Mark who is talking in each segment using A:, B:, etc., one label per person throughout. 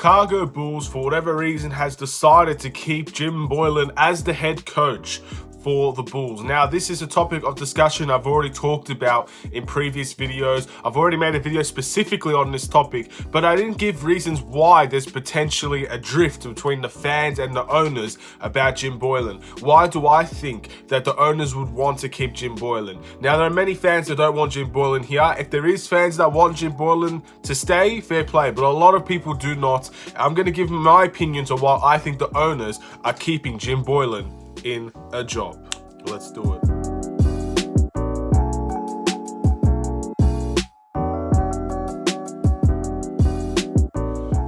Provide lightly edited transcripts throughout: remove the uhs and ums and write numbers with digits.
A: Chicago Bulls, for whatever reason, has decided to keep Jim Boylen as the head coach for the Bulls. Now, this is a topic of discussion I've already talked about in previous videos. I've already made a video specifically on this topic, but I didn't give reasons why there's potentially a drift between the fans and the owners about Jim Boylen. Why do I think that the owners would want to keep Jim Boylen? Now, there are many fans that don't want Jim Boylen here. If there is fans that want Jim Boylen to stay, fair play, but a lot of people do not. I'm going to give my opinions on why I think the owners are keeping Jim Boylen in a job. Let's do it.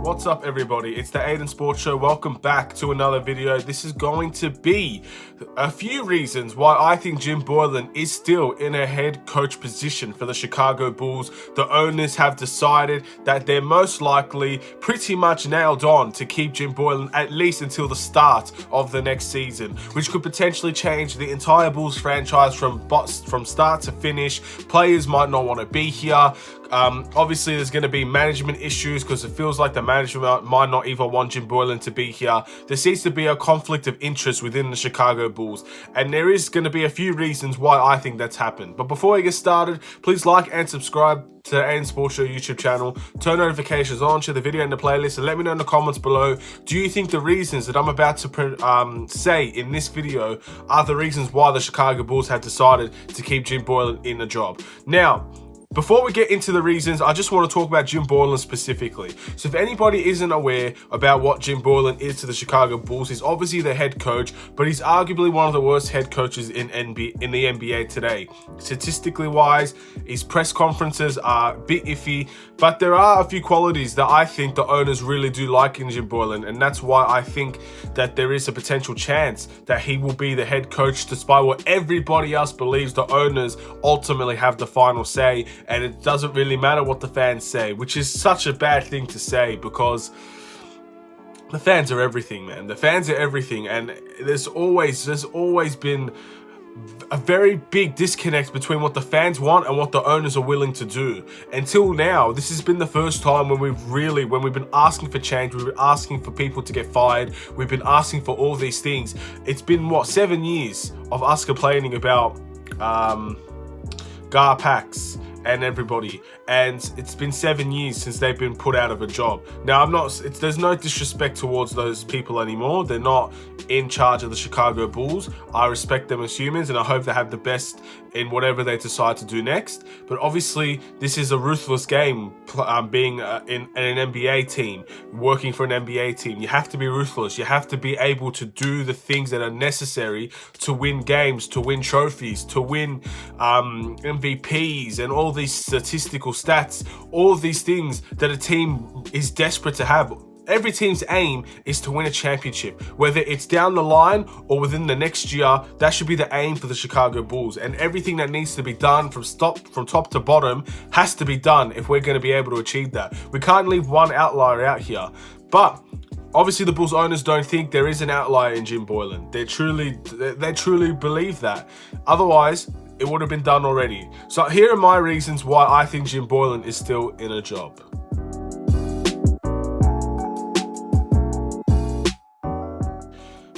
A: What's up, everybody? It's the Aidan Sports Show. Welcome back to another video. This is going to be a few reasons why I think Jim Boylen is still in a head coach position for the Chicago Bulls. The owners have decided that they're most likely pretty much nailed on to keep Jim Boylen at least until the start of the next season, which could potentially change the entire Bulls franchise from start to finish. Players might not want to be here. Obviously, there's going to be management issues because it feels like the management might not even want Jim Boylen to be here. There seems to be a conflict of interest within the Chicago Bulls, and there is going to be a few reasons why I think that's happened. But before we get started, please like and subscribe to the Aidan Sports Show YouTube channel. Turn notifications on, share the video in the playlist, and let me know in the comments below. Do you think the reasons that I'm about to say in this video are the reasons why the Chicago Bulls have decided to keep Jim Boylen in the job? Now, before we get into the reasons, I just want to talk about Jim Boylen specifically. So if anybody isn't aware about what Jim Boylen is to the Chicago Bulls, he's obviously the head coach, but he's arguably one of the worst head coaches in the NBA today. Statistically wise, his press conferences are a bit iffy, but there are a few qualities that I think the owners really do like in Jim Boylen, and that's why I think that there is a potential chance that he will be the head coach, despite what everybody else believes. The owners ultimately have the final say, and it doesn't really matter what the fans say, which is such a bad thing to say because the fans are everything, man. The fans are everything, and there's always been a very big disconnect between what the fans want and what the owners are willing to do. Until now, this has been the first time when we've been asking for change, we've been asking for people to get fired, we've been asking for all these things. It's been, 7 years of us complaining about Garpax and everybody, and it's been 7 years since they've been put out of a job. Now, there's no disrespect towards those people anymore. They're not in charge of the Chicago Bulls. I respect them as humans, and I hope they have the best in whatever they decide to do next. But obviously, this is a ruthless game, being in an NBA team, working for an NBA team. You have to be ruthless. You have to be able to do the things that are necessary to win games, to win trophies, to win MVPs, and all these statistical stats, all of these things that a team is desperate to have. Every team's aim is to win a championship, whether it's down the line or within the next year. That should be the aim for the Chicago Bulls, and everything that needs to be done from top to bottom has to be done if we're going to be able to achieve that. We can't leave one outlier out here. But obviously, the Bulls owners don't think there is an outlier in Jim Boylen. They truly believe that. Otherwise, it would have been done already. So here are my reasons why I think Jim Boylen is still in a job.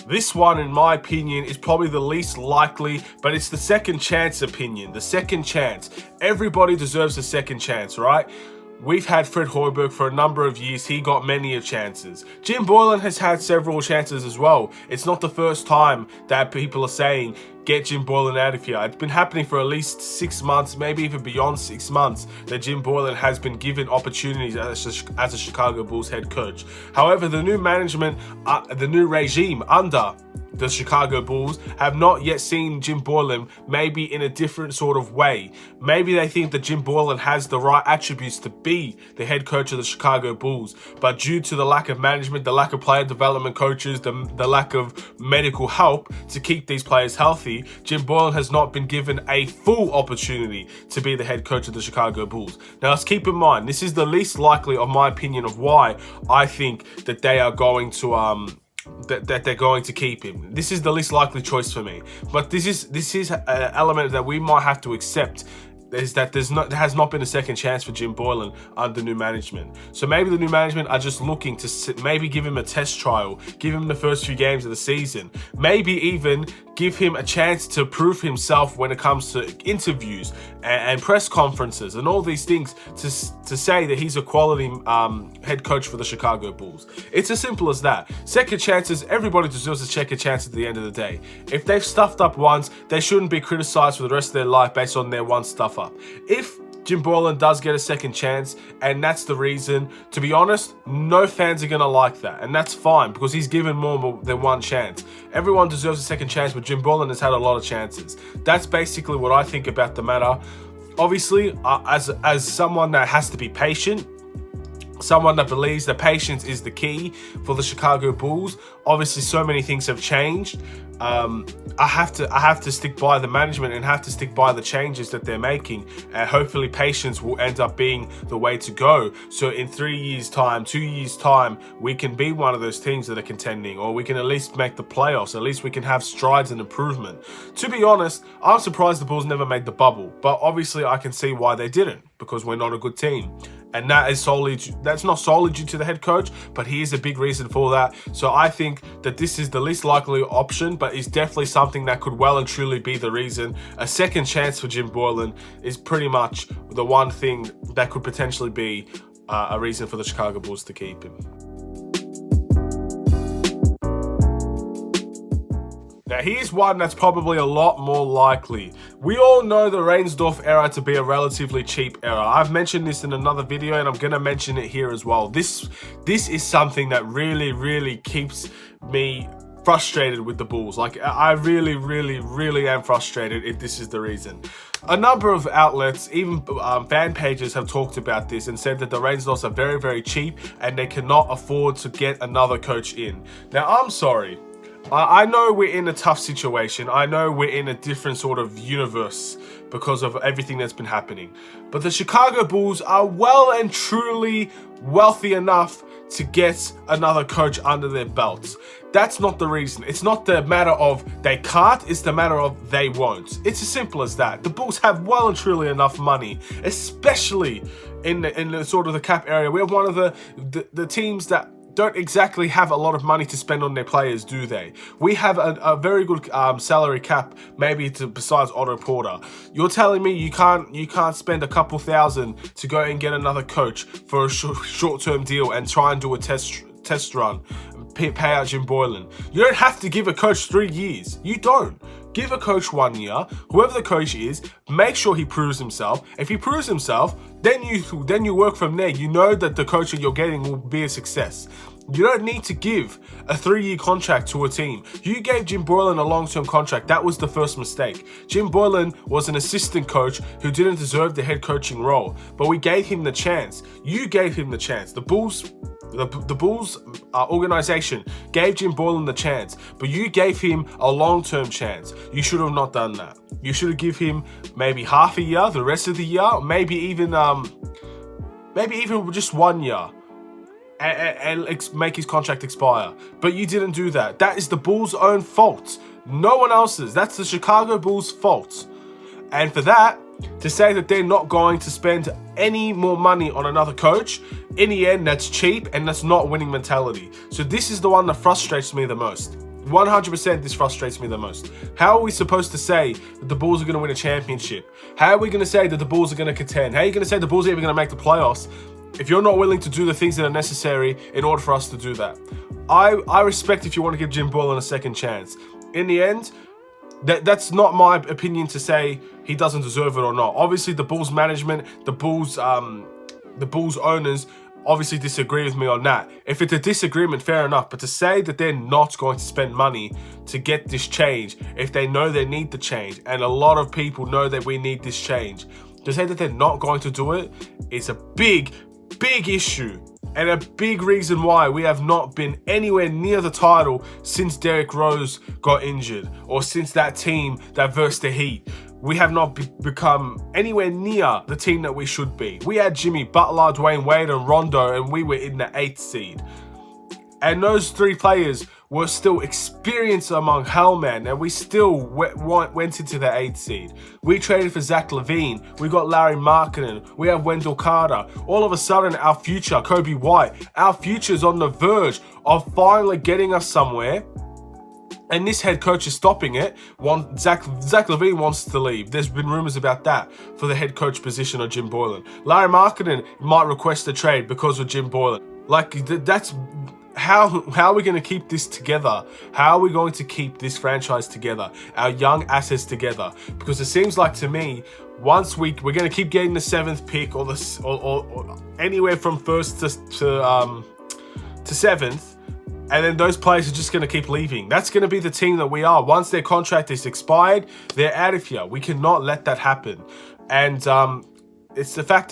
A: This one, in my opinion, is probably the least likely, but it's the second chance opinion. The second chance. Everybody deserves a second chance, right? We've had Fred Hoiberg for a number of years. He got many of chances. Jim Boylen has had several chances as well. It's not the first time that people are saying, get Jim Boylen out of here. It's been happening for at least 6 months, maybe even beyond 6 months, that Jim Boylen has been given opportunities as a Chicago Bulls head coach. However, the new management, the new regime under the Chicago Bulls have not yet seen Jim Boylen maybe in a different sort of way. Maybe they think that Jim Boylen has the right attributes to be the head coach of the Chicago Bulls, but due to the lack of management, the lack of player development coaches, the lack of medical help to keep these players healthy, Jim Boylen has not been given a full opportunity to be the head coach of the Chicago Bulls. Now, let's keep in mind, this is the least likely, of my opinion, of why I think that they are going to that they're going to keep him. This is the least likely choice for me, but this is an element that we might have to accept is that there has not been a second chance for Jim Boylen under new management. So maybe the new management are just looking to maybe give him a test trial, give him the first few games of the season, maybe even give him a chance to prove himself when it comes to interviews and press conferences and all these things to say that he's a quality head coach for the Chicago Bulls. It's as simple as that. Second chances, everybody deserves a second chance at the end of the day. If they've stuffed up once, they shouldn't be criticized for the rest of their life based on their one stuff up. If Jim Boylen does get a second chance, and that's the reason, to be honest, no fans are going to like that, and that's fine, because he's given more than one chance. Everyone deserves a second chance, but Jim Boylen has had a lot of chances. That's basically what I think about the matter. Obviously, as someone that has to be patient, someone that believes that patience is the key for the Chicago Bulls, obviously so many things have changed. I have to stick by the management and have to stick by the changes that they're making, and hopefully patience will end up being the way to go. So in 3 years time, 2 years time, we can be one of those teams that are contending, or we can at least make the playoffs. At least we can have strides and improvement. To be honest, I'm surprised the Bulls never made the bubble, but obviously I can see why they didn't, because we're not a good team. And that's not solely due to the head coach, but he is a big reason for that. So I think that this is the least likely option, but it's definitely something that could well and truly be the reason. A second chance for Jim Boylen is pretty much the one thing that could potentially be a reason for the Chicago Bulls to keep him. Now, here's one that's probably a lot more likely. We all know the Reinsdorf era to be a relatively cheap era. I've mentioned this in another video, and I'm going to mention it here as well. This is something that really keeps me frustrated with the Bulls. Like, I really am frustrated if this is the reason. A number of outlets, even fan pages, have talked about this and said that the Reinsdorfs are very cheap and they cannot afford to get another coach in. Now, I'm sorry. I know we're in a tough situation. I know we're in a different sort of universe because of everything that's been happening. But the Chicago Bulls are well and truly wealthy enough to get another coach under their belts. That's not the reason. It's not the matter of they can't, it's the matter of they won't. It's as simple as that. The Bulls have well and truly enough money, especially in the sort of the cap area. We're one of the teams that don't exactly have a lot of money to spend on their players, do they? We have a very good salary cap, maybe besides Otto Porter. You're telling me you can't spend a couple thousand to go and get another coach for a short-term deal and try and do a test run, pay out Jim Boylen. You don't have to give a coach 3 years. You don't. Give a coach 1 year. Whoever the coach is, make sure he proves himself. If he proves himself, then you work from there. You know that the coach that you're getting will be a success. You don't need to give a 3-year contract to a team. You gave Jim Boylen a long-term contract. That was the first mistake. Jim Boylen was an assistant coach who didn't deserve the head coaching role, but we gave him the chance. You gave him the chance. The Bulls organization gave Jim Boylen the chance, but you gave him a long-term chance. You should have not done that. You should have given him maybe half a year, the rest of the year, maybe even just 1 year. And make his contract expire. But you didn't do that. That is the Bulls' own fault. No one else's. That's the Chicago Bulls' fault. And for that, to say that they're not going to spend any more money on another coach, in the end, that's cheap and that's not winning mentality. So this is the one that frustrates me the most. 100% this frustrates me the most. How are we supposed to say that the Bulls are going to win a championship? How are we going to say that the Bulls are going to contend? How are you going to say the Bulls are even going to make the playoffs if you're not willing to do the things that are necessary in order for us to do that? I respect if you want to give Jim Boylen a second chance. In the end, that's not my opinion to say he doesn't deserve it or not. Obviously, the Bulls management, the Bulls owners obviously disagree with me on that. If it's a disagreement, fair enough. But to say that they're not going to spend money to get this change, if they know they need the change, and a lot of people know that we need this change, to say that they're not going to do it is a big issue. And a big reason why we have not been anywhere near the title since Derrick Rose got injured, or since that team that versed the Heat. We have not become anywhere near the team that we should be. We had Jimmy Butler, Dwayne Wade, and Rondo, and we were in the 8th seed. And those 3 players were still experienced among Hellman, and we still went into the 8th seed. We traded for Zach LaVine. We got Larry Markkinen. We have Wendell Carter. All of a sudden, our future, Kobe White, our future is on the verge of finally getting us somewhere. And this head coach is stopping it. Zach LaVine wants to leave. There's been rumors about that for the head coach position of Jim Boylen. Larry Markkinen might request a trade because of Jim Boylen. Like, that's how are we going to keep this together? How are we going to keep this franchise together? Our young assets together? Because it seems like to me, once we're going to keep getting the 7th pick or anywhere from 1st to 7th. And then those players are just going to keep leaving. That's going to be the team that we are. Once their contract is expired, they're out of here. We cannot let that happen. And it's the fact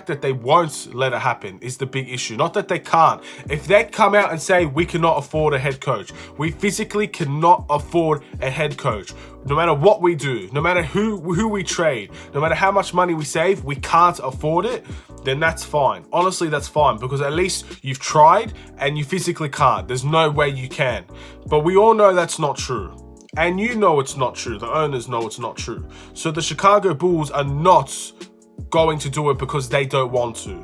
A: that they won't let it happen is the big issue. Not that they can't. If they come out and say we cannot afford a head coach, we physically cannot afford a head coach. No matter what we do, no matter who we trade, no matter how much money we save, we can't afford it, then that's fine. Honestly, that's fine, because at least you've tried and you physically can't. There's no way you can. But we all know that's not true. And you know it's not true. The owners know it's not true. So the Chicago Bulls are not going to do it because they don't want to.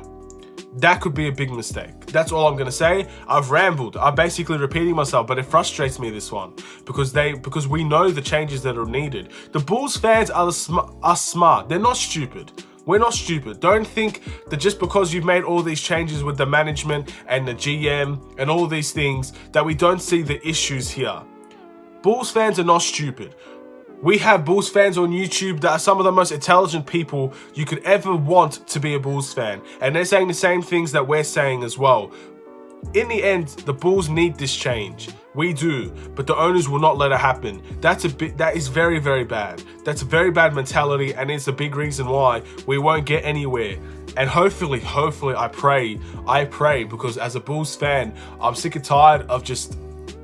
A: That could be a big mistake. That's all I'm going to say. I've rambled. I'm basically repeating myself, but it frustrates me, this one, because we know the changes that are needed. The Bulls fans are smart. They're not stupid. We're not stupid. Don't think that just because you've made all these changes with the management and the GM and all these things that we don't see the issues here. Bulls fans are not stupid. We have Bulls fans on YouTube that are some of the most intelligent people you could ever want to be a Bulls fan. And they're saying the same things that we're saying as well. In the end, the Bulls need this change. We do, but the owners will not let it happen. That is very, very bad. That's a very bad mentality, and it's a big reason why we won't get anywhere. And hopefully, I pray, because as a Bulls fan, I'm sick and tired of just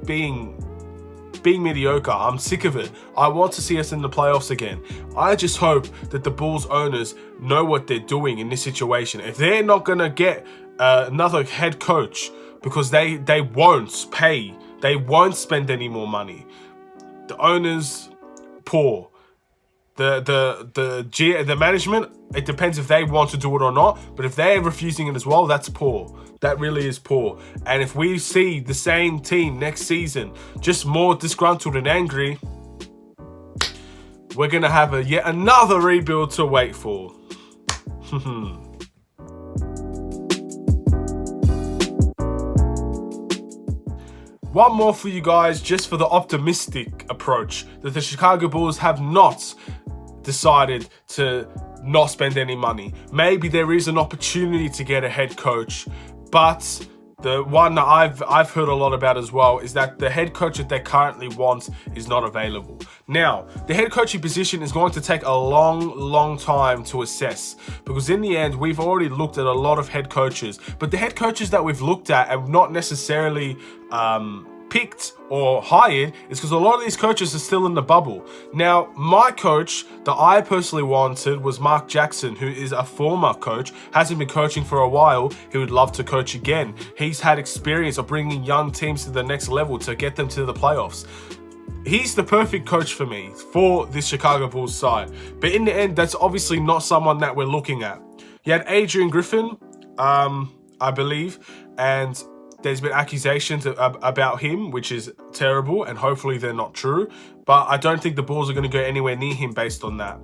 A: being mediocre. I'm sick of it. I want to see us in the playoffs again. I just hope that the Bulls owners know what they're doing in this situation. If they're not going to get another head coach because they won't pay, they won't spend any more money. The owners, poor. The management, it depends if they want to do it or not, but if they're refusing it as well, that's poor. That really is poor. And if we see the same team next season, just more disgruntled and angry, we're going to have yet another rebuild to wait for. One more for you guys, just for the optimistic approach, that the Chicago Bulls have not decided to not spend any money. Maybe there is an opportunity to get a head coach, but the one that I've heard a lot about as well is that the head coach that they currently want is not available. Now, the head coaching position is going to take a long time to assess, because in the end, we've already looked at a lot of head coaches, but the head coaches that we've looked at have not necessarily picked or hired is because a lot of these coaches are still in the bubble. Now, my coach that I personally wanted was Mark Jackson, who is a former coach, hasn't been coaching for a while. He would love to coach again. He's had experience of bringing young teams to the next level to get them to the playoffs. He's the perfect coach for me, for this Chicago Bulls side. But in the end, that's obviously not someone that we're looking at. You had Adrian Griffin, I believe, and there's been accusations about him, which is terrible, and hopefully they're not true. But I don't think the Bulls are going to go anywhere near him based on that.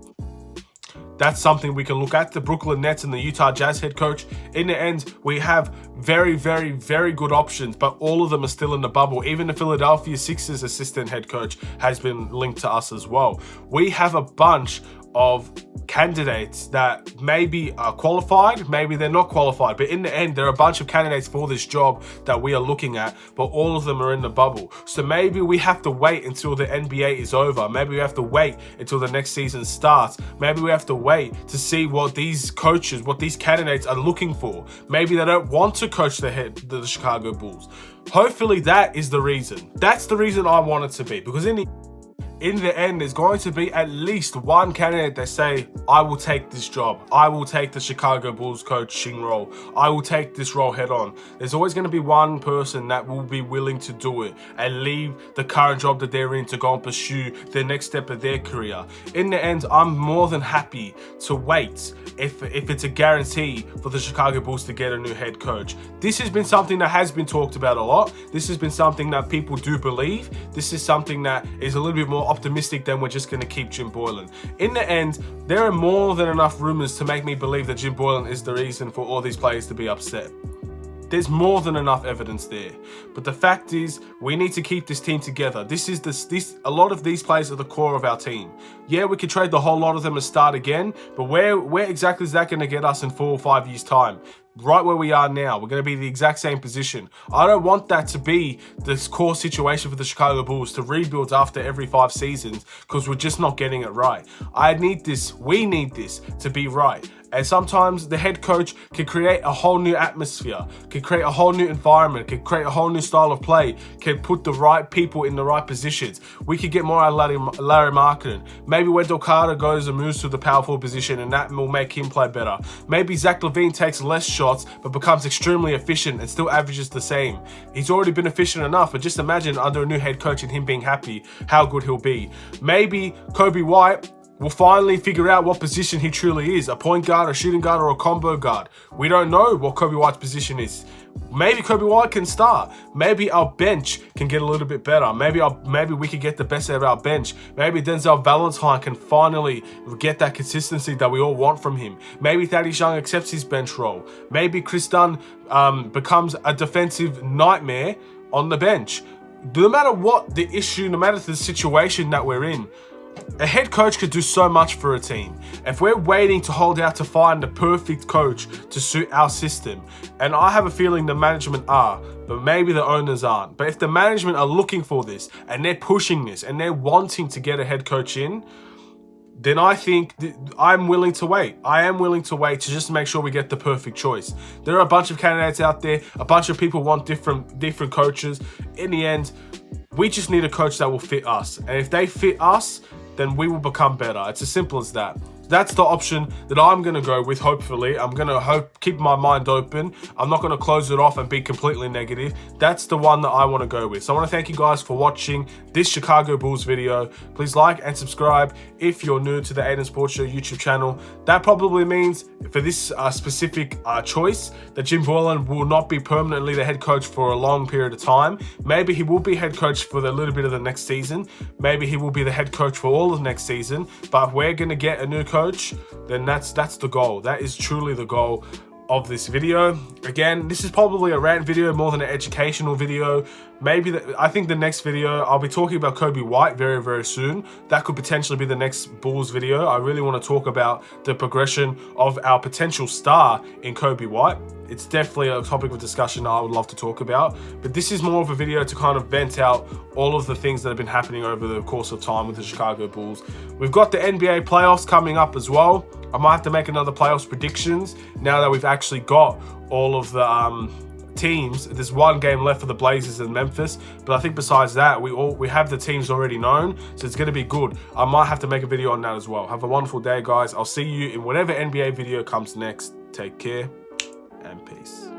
A: That's something we can look at. The Brooklyn Nets and the Utah Jazz head coach. In the end, we have very good options, but all of them are still in the bubble. Even the Philadelphia Sixers assistant head coach has been linked to us as well. We have a bunch of candidates that maybe are qualified, maybe they're not qualified, but in the end, there are a bunch of candidates for this job that we are looking at, but all of them are in the bubble. So maybe we have to wait until the NBA is over. Maybe we have to wait until the next season starts. Maybe we have to wait to see what these coaches, what these candidates are looking for. Maybe they don't want to coach the Chicago Bulls. Hopefully that is the reason. That's the reason I want it to be, because in the end, there's going to be at least one candidate that say, I will take this job. I will take the Chicago Bulls coaching role. I will take this role head on. There's always going to be one person that will be willing to do it and leave the current job that they're in to go and pursue the next step of their career. In the end, I'm more than happy to wait if it's a guarantee for the Chicago Bulls to get a new head coach. This has been something that has been talked about a lot. This has been something that people do believe. This is something that is a little bit more optimistic than we're just going to keep Jim Boylen. In the end, there are more than enough rumors to make me believe that Jim Boylen is the reason for all these players to be upset. There's more than enough evidence there. But the fact is, we need to keep this team together. A lot of these players are the core of our team. Yeah, we could trade the whole lot of them and start again, but where exactly is that going to get us in 4 or 5 years' time? Right where we are now, we're going to be in the exact same position. I don't want that to be this core situation for the Chicago Bulls, to rebuild after every 5 seasons, because we're just not getting it right. We need this to be right. And sometimes the head coach can create a whole new atmosphere, can create a whole new environment, can create a whole new style of play, can put the right people in the right positions. We could get more out of Larry Markkinen. Maybe Wendell Carter goes and moves to the power forward position, and that will make him play better. Maybe Zach LaVine takes less shots but becomes extremely efficient and still averages the same. He's already been efficient enough, but just imagine under a new head coach and him being happy, how good he'll be. Maybe Coby White will finally figure out what position he truly is, a point guard, a shooting guard, or a combo guard. We don't know what Coby White's position is. Maybe Coby White can start. Maybe our bench can get a little bit better. Maybe we can get the best out of our bench. Maybe Denzel Valentine can finally get that consistency that we all want from him. Maybe Thaddeus Young accepts his bench role. Maybe Chris Dunn becomes a defensive nightmare on the bench. No matter what the issue, no matter the situation that we're in, a head coach could do so much for a team. If we're waiting to hold out to find the perfect coach to suit our system, and I have a feeling the management are, but maybe the owners aren't. But if the management are looking for this, and they're pushing this, and they're wanting to get a head coach in, then I think I'm willing to wait. I am willing to wait to just make sure we get the perfect choice. There are a bunch of candidates out there. A bunch of people want different coaches. In the end, we just need a coach that will fit us. And if they fit us, then we will become better. It's as simple as that. That's the option that I'm going to go with, hopefully. I'm going to keep my mind open. I'm not going to close it off and be completely negative. That's the one that I want to go with. So I want to thank you guys for watching this Chicago Bulls video. Please like and subscribe if you're new to the Aidan Sports Show YouTube channel. That probably means for this specific choice that Jim Boylen will not be permanently the head coach for a long period of time. Maybe he will be head coach for a little bit of the next season. Maybe he will be the head coach for all of next season. But if we're going to get a new coach, then that's the goal. That is truly the goal of this video. Again, this is probably a rant video more than an educational video. I think the next video I'll be talking about Coby White very, very soon. That could potentially be the next Bulls video. I really want to talk about the progression of our potential star in Coby White. It's definitely a topic of discussion I would love to talk about, but this is more of a video to kind of vent out all of the things that have been happening over the course of time with the Chicago Bulls. We've got the NBA playoffs coming up as well. I might have to make another playoffs predictions now that we've actually got all of the teams. There's one game left for the Blazers and Memphis, but I think besides that, we have the teams already known, so it's going to be good. I might have to make a video on that as well. Have a wonderful day, guys. I'll see you in whatever NBA video comes next. Take care and peace.